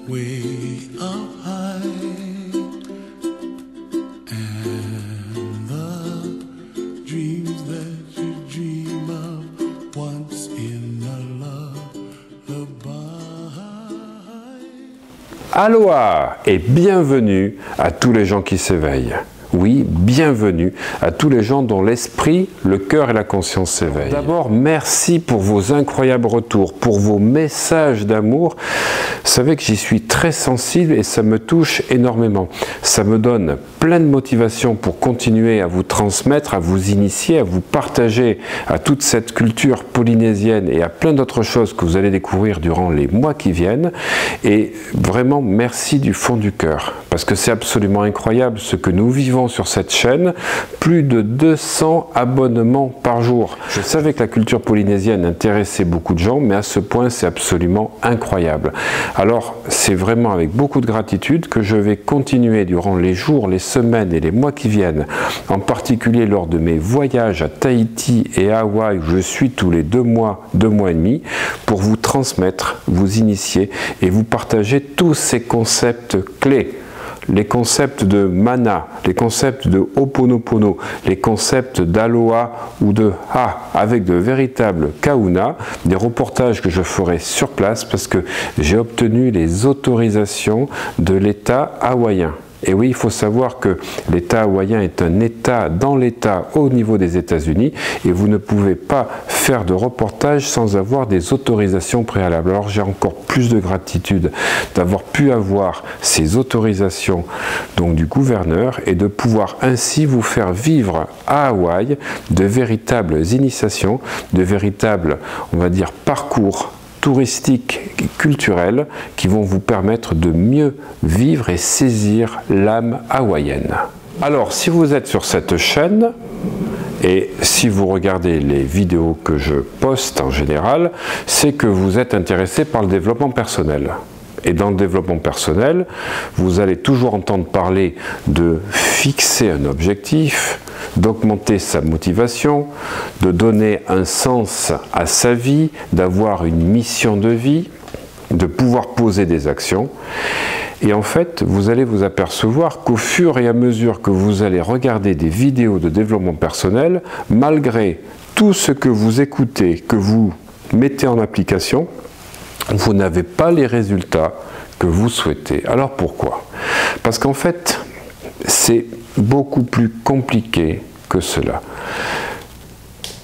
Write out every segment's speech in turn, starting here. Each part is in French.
way up high, and the dreams that you dream of once in a lullaby. Aloha et bienvenue à tous les gens qui s'éveillent. Oui, bienvenue à tous les gens dont l'esprit, le cœur et la conscience s'éveillent. D'abord, merci pour vos incroyables retours, pour vos messages d'amour. Vous savez que j'y suis très sensible et ça me touche énormément. Ça me donne plein de motivation pour continuer à vous transmettre, à vous initier, à vous partager à toute cette culture polynésienne et à plein d'autres choses que vous allez découvrir durant les mois qui viennent. Et vraiment, merci du fond du cœur, parce que c'est absolument incroyable ce que nous vivons sur cette chaîne, plus de 200 abonnements par jour. Je savais que la culture polynésienne intéressait beaucoup de gens, mais à ce point, c'est absolument incroyable. Alors, c'est vraiment avec beaucoup de gratitude que je vais continuer durant les jours, les semaines et les mois qui viennent, en particulier lors de mes voyages à Tahiti et à Hawaï, où je suis tous les 2 mois et demi, pour vous transmettre, vous initier et vous partager tous ces concepts clés. Les concepts de mana, les concepts de Ho'oponopono, les concepts d'Aloha ou de Ha, avec de véritables Kauna, des reportages que je ferai sur place parce que j'ai obtenu les autorisations de l'État hawaïen. Et oui, il faut savoir que l'État hawaïen est un État dans l'État au niveau des États-Unis et vous ne pouvez pas faire de reportage sans avoir des autorisations préalables. Alors j'ai encore plus de gratitude d'avoir pu avoir ces autorisations donc du gouverneur et de pouvoir ainsi vous faire vivre à Hawaï de véritables initiations, de véritables, on va dire, parcours touristiques et culturels qui vont vous permettre de mieux vivre et saisir l'âme hawaïenne. Alors, si vous êtes sur cette chaîne, et si vous regardez les vidéos que je poste en général, c'est que vous êtes intéressé par le développement personnel. Et dans le développement personnel, vous allez toujours entendre parler de fixer un objectif, d'augmenter sa motivation, de donner un sens à sa vie, d'avoir une mission de vie, de pouvoir poser des actions. Et en fait, vous allez vous apercevoir qu'au fur et à mesure que vous allez regarder des vidéos de développement personnel, malgré tout ce que vous écoutez, que vous mettez en application, vous n'avez pas les résultats que vous souhaitez. Alors pourquoi? Parce qu'en fait, c'est beaucoup plus compliqué que cela.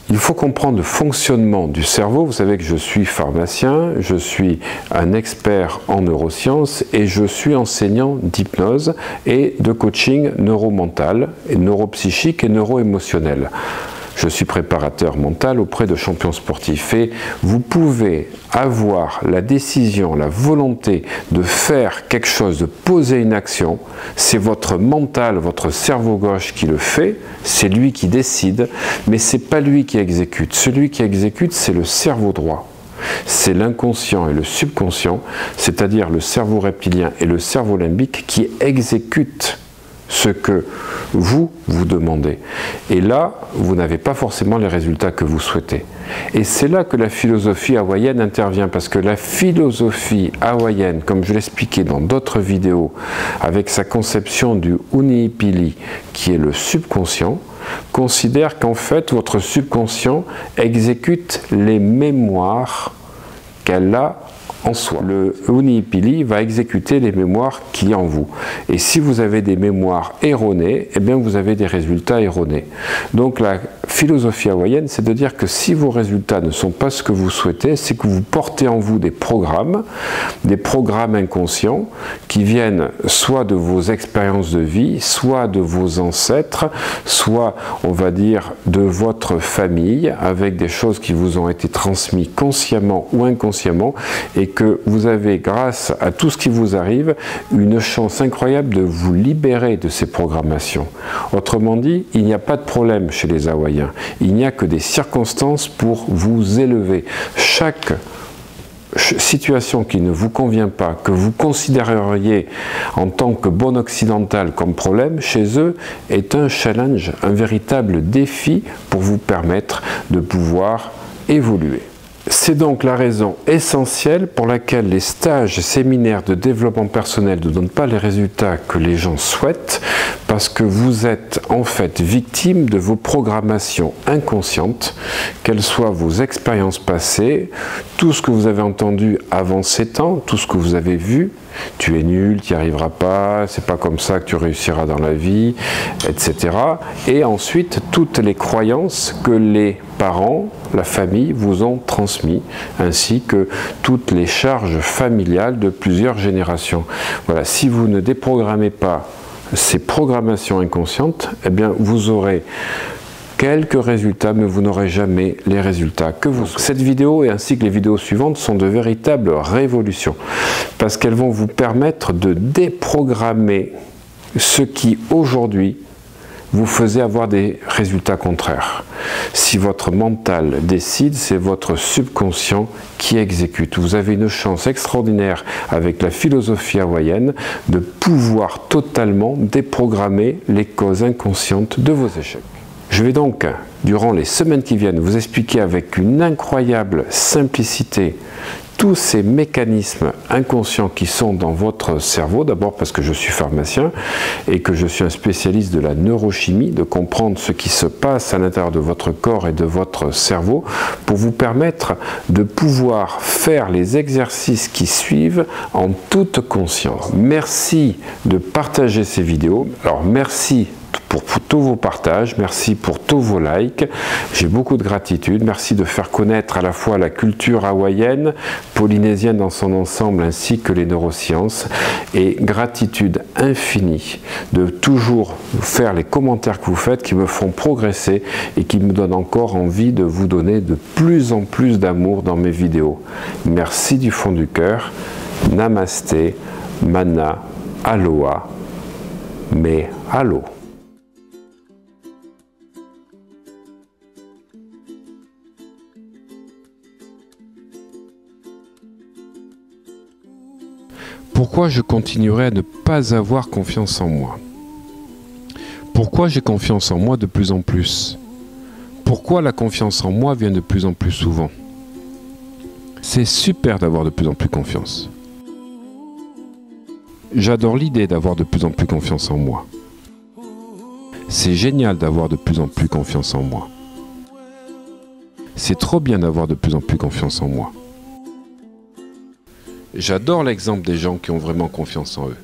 Il faut comprendre le fonctionnement du cerveau. Vous savez que je suis pharmacien, je suis un expert en neurosciences et je suis enseignant d'hypnose et de coaching neuromental, et neuropsychique et neuroémotionnel. Je suis préparateur mental auprès de champions sportifs et vous pouvez avoir la décision, la volonté de faire quelque chose, de poser une action. C'est votre mental, votre cerveau gauche qui le fait, c'est lui qui décide, mais ce n'est pas lui qui exécute. Celui qui exécute, c'est le cerveau droit. C'est l'inconscient et le subconscient, c'est-à-dire le cerveau reptilien et le cerveau limbique qui exécutent ce que vous demandez. Et là, vous n'avez pas forcément les résultats que vous souhaitez. Et c'est là que la philosophie hawaïenne intervient, parce que la philosophie hawaïenne, comme je l'expliquais dans d'autres vidéos, avec sa conception du Uniipili, qui est le subconscient, considère qu'en fait, votre subconscient exécute les mémoires qu'elle a en soi. Le Uniipili va exécuter les mémoires qu'il y a en vous. Et si vous avez des mémoires erronées, eh bien vous avez des résultats erronés. Donc la philosophie hawaïenne, c'est de dire que si vos résultats ne sont pas ce que vous souhaitez, c'est que vous portez en vous des programmes inconscients qui viennent soit de vos expériences de vie, soit de vos ancêtres, soit, on va dire, de votre famille, avec des choses qui vous ont été transmises consciemment ou inconsciemment, et que vous avez, grâce à tout ce qui vous arrive, une chance incroyable de vous libérer de ces programmations. Autrement dit, il n'y a pas de problème chez les Hawaïens. Il n'y a que des circonstances pour vous élever. Chaque situation qui ne vous convient pas, que vous considéreriez en tant que bon occidental comme problème, chez eux est un challenge, un véritable défi pour vous permettre de pouvoir évoluer. C'est donc la raison essentielle pour laquelle les stages et séminaires de développement personnel ne donnent pas les résultats que les gens souhaitent, parce que vous êtes en fait victime de vos programmations inconscientes, qu'elles soient vos expériences passées, tout ce que vous avez entendu avant 7 ans, tout ce que vous avez vu, tu es nul, tu n'y arriveras pas, c'est pas comme ça que tu réussiras dans la vie, etc. Et ensuite, toutes les croyances que les parents, la famille vous ont transmis, ainsi que toutes les charges familiales de plusieurs générations. Voilà, si vous ne déprogrammez pas ces programmations inconscientes, eh bien vous aurez quelques résultats, mais vous n'aurez jamais les résultats que vous souhaitez. Cette vidéo et ainsi que les vidéos suivantes sont de véritables révolutions, parce qu'elles vont vous permettre de déprogrammer ce qui aujourd'hui vous faisait avoir des résultats contraires. Si votre mental décide, c'est votre subconscient qui exécute. Vous avez une chance extraordinaire avec la philosophie hawaïenne de pouvoir totalement déprogrammer les causes inconscientes de vos échecs. Je vais donc, durant les semaines qui viennent, vous expliquer avec une incroyable simplicité tous ces mécanismes inconscients qui sont dans votre cerveau, d'abord parce que je suis pharmacien et que je suis un spécialiste de la neurochimie, de comprendre ce qui se passe à l'intérieur de votre corps et de votre cerveau, pour vous permettre de pouvoir faire les exercices qui suivent en toute conscience. Merci de partager ces vidéos. Alors merci pour tous vos partages, merci pour tous vos likes, j'ai beaucoup de gratitude, merci de faire connaître à la fois la culture hawaïenne, polynésienne dans son ensemble, ainsi que les neurosciences, et gratitude infinie de toujours faire les commentaires que vous faites qui me font progresser et qui me donnent encore envie de vous donner de plus en plus d'amour dans mes vidéos. Merci du fond du cœur, namasté, mana, aloha, mais allô. Pourquoi je continuerai à ne pas avoir confiance en moi? Pourquoi j'ai confiance en moi de plus en plus? Pourquoi la confiance en moi vient de plus en plus souvent? C'est super d'avoir de plus en plus confiance. J'adore l'idée d'avoir de plus en plus confiance en moi. C'est génial d'avoir de plus en plus confiance en moi. C'est trop bien d'avoir de plus en plus confiance en moi. J'adore l'exemple des gens qui ont vraiment confiance en eux.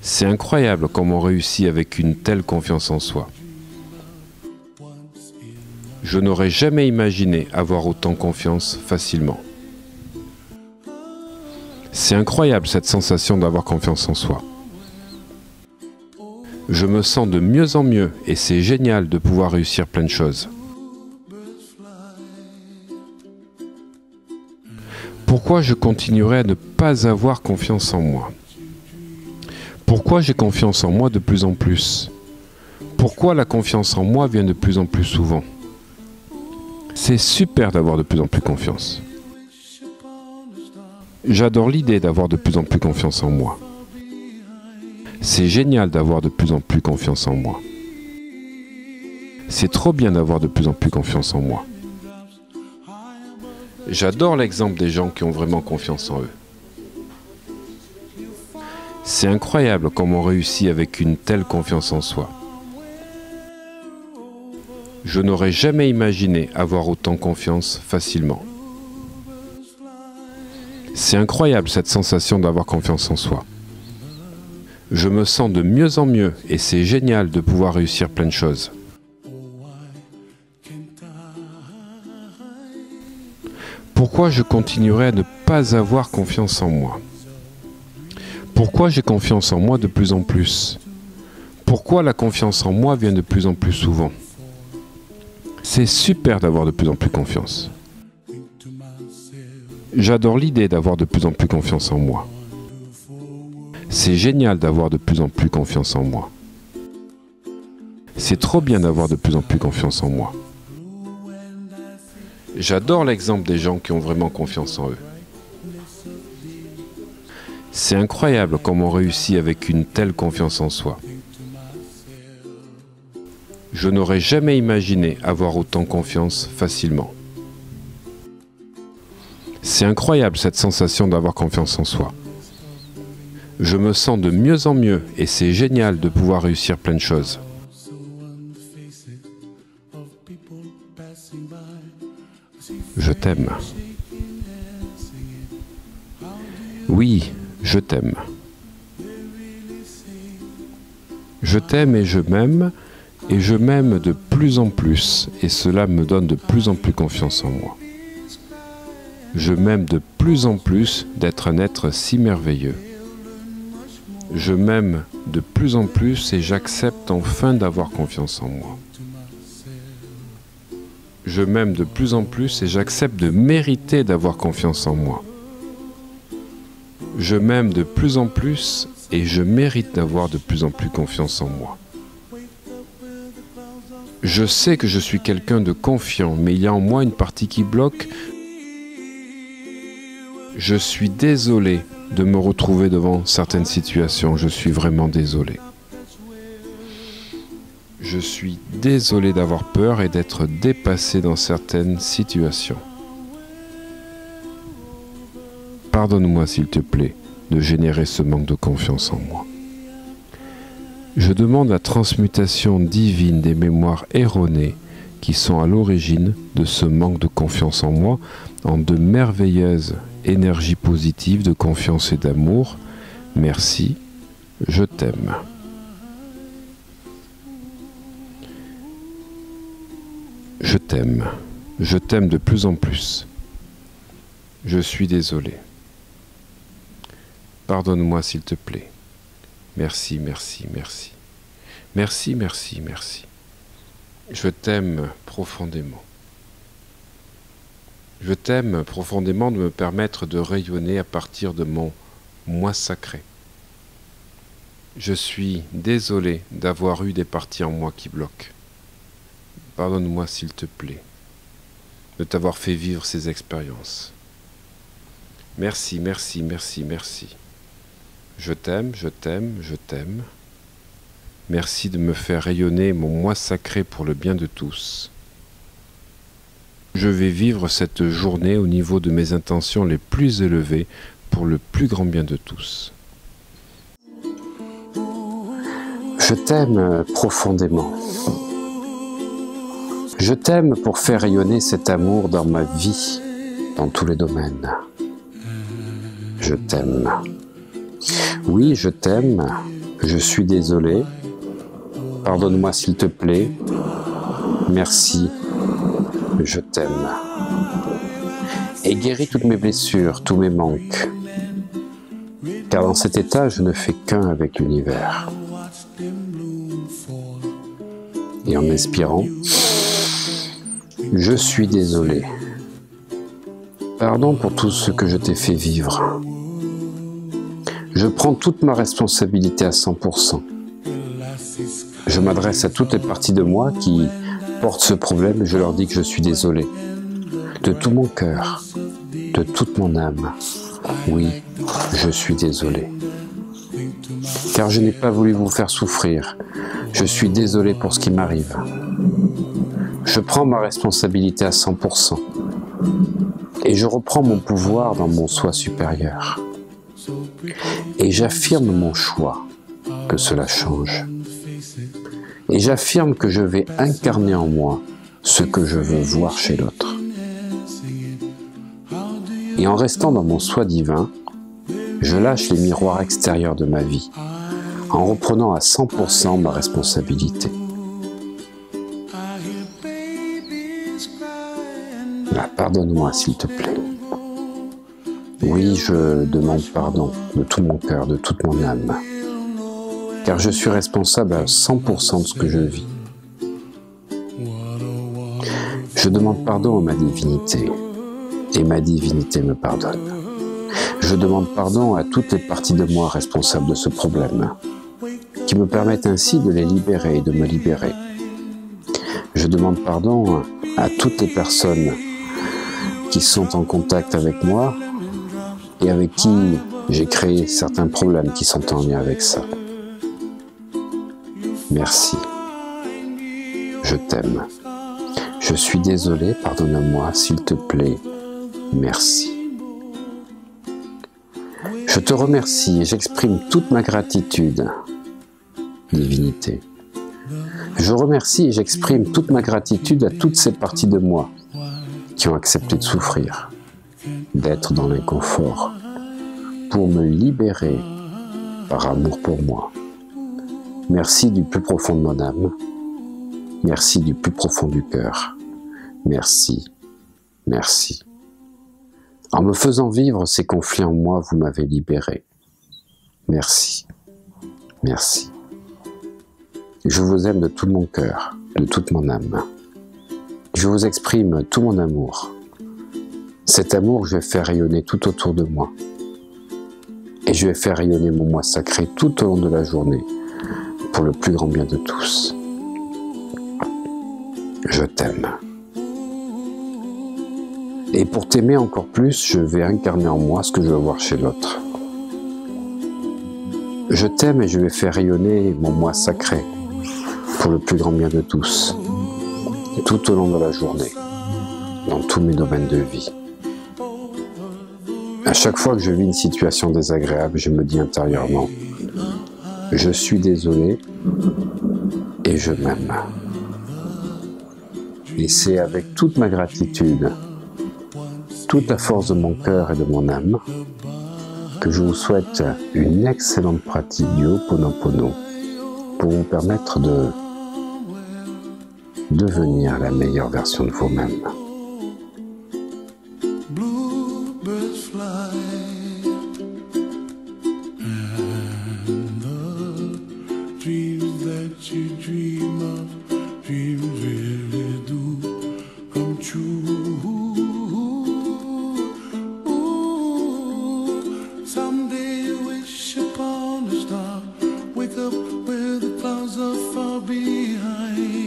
C'est incroyable comment on réussit avec une telle confiance en soi. Je n'aurais jamais imaginé avoir autant confiance facilement. C'est incroyable cette sensation d'avoir confiance en soi. Je me sens de mieux en mieux et c'est génial de pouvoir réussir plein de choses. Pourquoi je continuerai à ne pas avoir confiance en moi? Pourquoi j'ai confiance en moi de plus en plus? Pourquoi la confiance en moi vient de plus en plus souvent? C'est super d'avoir de plus en plus confiance. J'adore l'idée d'avoir de plus en plus confiance en moi. C'est génial d'avoir de plus en plus confiance en moi. C'est trop bien d'avoir de plus en plus confiance en moi. J'adore l'exemple des gens qui ont vraiment confiance en eux. C'est incroyable comment on réussit avec une telle confiance en soi. Je n'aurais jamais imaginé avoir autant confiance facilement. C'est incroyable cette sensation d'avoir confiance en soi. Je me sens de mieux en mieux et c'est génial de pouvoir réussir plein de choses. Pourquoi je continuerai à ne pas avoir confiance en moi? Pourquoi j'ai confiance en moi de plus en plus? Pourquoi la confiance en moi vient de plus en plus souvent? C'est super d'avoir de plus en plus confiance. J'adore l'idée d'avoir de plus en plus confiance en moi. C'est génial d'avoir de plus en plus confiance en moi. C'est trop bien d'avoir de plus en plus confiance en moi. J'adore l'exemple des gens qui ont vraiment confiance en eux. C'est incroyable comment on réussit avec une telle confiance en soi. Je n'aurais jamais imaginé avoir autant confiance facilement. C'est incroyable cette sensation d'avoir confiance en soi. Je me sens de mieux en mieux et c'est génial de pouvoir réussir plein de choses. Je t'aime. Oui, je t'aime. Je t'aime et je m'aime de plus en plus et cela me donne de plus en plus confiance en moi. Je m'aime de plus en plus d'être un être si merveilleux. Je m'aime de plus en plus et j'accepte enfin d'avoir confiance en moi. Je m'aime de plus en plus et j'accepte de mériter d'avoir confiance en moi. Je m'aime de plus en plus et je mérite d'avoir de plus en plus confiance en moi. Je sais que je suis quelqu'un de confiant, mais il y a en moi une partie qui bloque. Je suis désolé de me retrouver devant certaines situations. Je suis vraiment désolé. Je suis désolé d'avoir peur et d'être dépassé dans certaines situations. Pardonne-moi, s'il te plaît, de générer ce manque de confiance en moi. Je demande la transmutation divine des mémoires erronées qui sont à l'origine de ce manque de confiance en moi en de merveilleuses énergies positives de confiance et d'amour. Merci, je t'aime. Je t'aime de plus en plus. Je suis désolé. Pardonne-moi s'il te plaît. Merci, merci, merci. Merci, merci, merci. Je t'aime profondément. Je t'aime profondément de me permettre de rayonner à partir de mon moi sacré. Je suis désolé d'avoir eu des parties en moi qui bloquent. Pardonne-moi s'il te plaît de t'avoir fait vivre ces expériences. Merci, merci, merci, merci. Je t'aime, je t'aime, je t'aime. Merci de me faire rayonner mon moi sacré pour le bien de tous. Je vais vivre cette journée au niveau de mes intentions les plus élevées pour le plus grand bien de tous. Je t'aime profondément. Je t'aime pour faire rayonner cet amour dans ma vie, dans tous les domaines. Je t'aime. Oui, je t'aime. Je suis désolé. Pardonne-moi s'il te plaît. Merci. Je t'aime. Et guéris toutes mes blessures, tous mes manques. Car dans cet état, je ne fais qu'un avec l'univers. Et en expirant, je suis désolé. Pardon pour tout ce que je t'ai fait vivre. Je prends toute ma responsabilité à 100%. Je m'adresse à toutes les parties de moi qui portent ce problème et je leur dis que je suis désolé. De tout mon cœur, de toute mon âme. Oui, je suis désolé. Car je n'ai pas voulu vous faire souffrir. Je suis désolé pour ce qui m'arrive. Je prends ma responsabilité à 100%. Et je reprends mon pouvoir dans mon soi supérieur. Et j'affirme mon choix, que cela change. Et j'affirme que je vais incarner en moi ce que je veux voir chez l'autre. Et en restant dans mon soi divin, je lâche les miroirs extérieurs de ma vie, en reprenant à 100% ma responsabilité. Pardonne-moi, s'il te plaît. Oui, je demande pardon de tout mon cœur, de toute mon âme. Car je suis responsable à 100% de ce que je vis. Je demande pardon à ma divinité. Et ma divinité me pardonne. Je demande pardon à toutes les parties de moi responsables de ce problème, qui me permettent ainsi de les libérer et de me libérer. Je demande pardon à toutes les personnes qui sont en contact avec moi et avec qui j'ai créé certains problèmes qui sont en lien avec ça. Merci. je t'aime. Je suis désolé, pardonne-moi, s'il te plaît, merci. Je te remercie et j'exprime toute ma gratitude, divinité. Je remercie et j'exprime toute ma gratitude à toutes ces parties de moi qui ont accepté de souffrir, d'être dans l'inconfort, pour me libérer par amour pour moi. Merci du plus profond de mon âme. Merci du plus profond du cœur. Merci, merci. En me faisant vivre ces conflits en moi, vous m'avez libéré. Merci, merci. Je vous aime de tout mon cœur, de toute mon âme. Je vous exprime tout mon amour. Cet amour, je vais faire rayonner tout autour de moi. Et je vais faire rayonner mon moi sacré tout au long de la journée, pour le plus grand bien de tous. Je t'aime. Et pour t'aimer encore plus, je vais incarner en moi ce que je veux voir chez l'autre. Je t'aime et je vais faire rayonner mon moi sacré, pour le plus grand bien de tous, tout au long de la journée, dans tous mes domaines de vie. À chaque fois que je vis une situation désagréable, je me dis intérieurement, je suis désolé et je m'aime. Et c'est avec toute ma gratitude, toute la force de mon cœur et de mon âme, que je vous souhaite une excellente pratique du Ho'oponopono pour vous permettre de devenir la meilleure version de vous-même. Bluebirds fly, and the dreams that you dream of, dreams really do come true. Ooh, someday you wish upon a star, wake up where the clouds are far behind.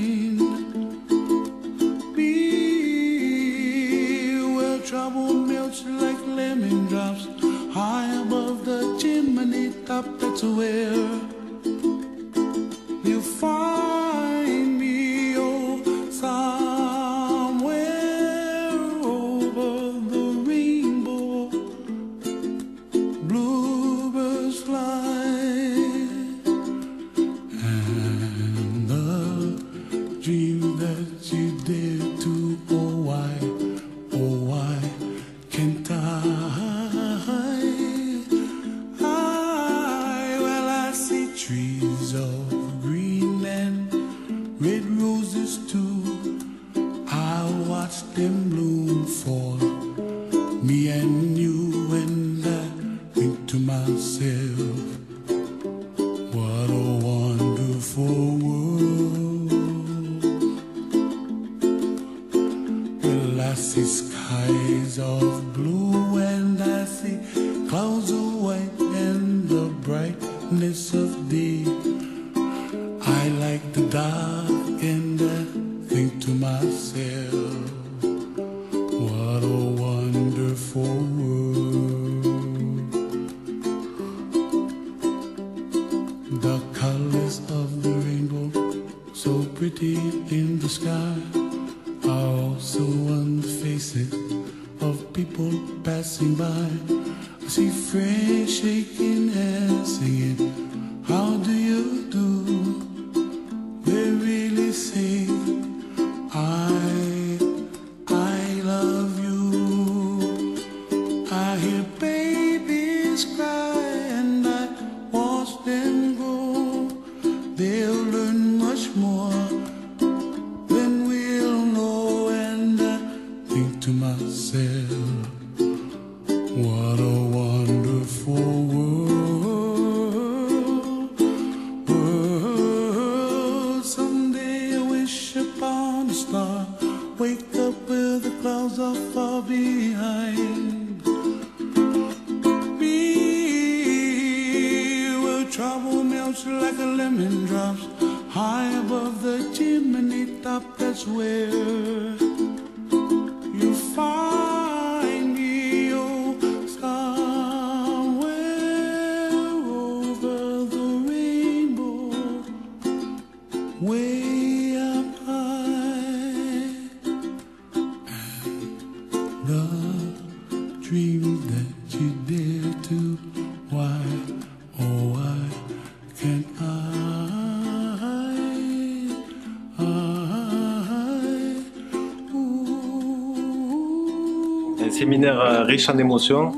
Trouble melts like lemon drops high above the chimney top. That's where you'll find me, oh, somewhere over the rainbow. Bluebirds fly, and the dream that you dare to, oh why can't well, I see trees of green and red roses too. I'll watch them bloom for me and you, and I think to myself, what a wonderful world. Well, I see skies of blue and I see clouds of white and the brightness of day. I like the dark and I think to myself, what a wonderful world. The colors of the rainbow, so pretty in the sky, are also on the faces of people passing by. I see friends shaking hands, singing, how do you do? They really say, I love you. I hear babies cry and I watch them grow. They'll learn much more than we'll know, and I think to myself, what a wonderful world. Someday I wish upon a star, wake up where the clouds are far behind me, where trouble melts like a lemon drops high above the chimney top. That's where you find me, oh, somewhere over the rainbow, way up high. gratitude. Why, oh why can't Un séminaire riche en émotions,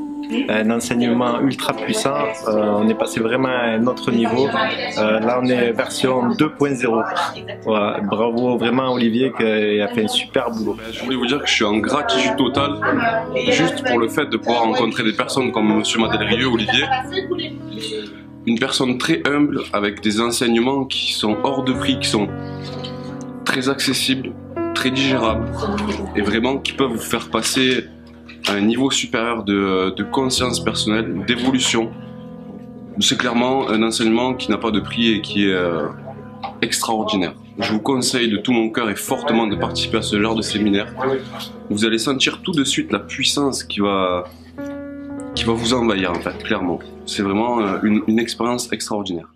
un enseignement ultra puissant, on est passé vraiment à un autre niveau. Là on est version 2.0. Voilà, bravo vraiment Olivier qui a fait un super boulot. Je voulais vous dire que je suis en gratitude totale juste pour le fait de pouvoir rencontrer des personnes comme Monsieur Madelrieux, Olivier. Une personne très humble avec des enseignements qui sont hors de prix, qui sont très accessibles, très digérables et vraiment qui peuvent vous faire passer à un niveau supérieur de conscience personnelle, d'évolution. C'est clairement un enseignement qui n'a pas de prix et qui est extraordinaire. Je vous conseille de tout mon cœur et fortement de participer à ce genre de séminaire. Vous allez sentir tout de suite la puissance qui va vous envahir en fait, clairement. C'est vraiment une expérience extraordinaire.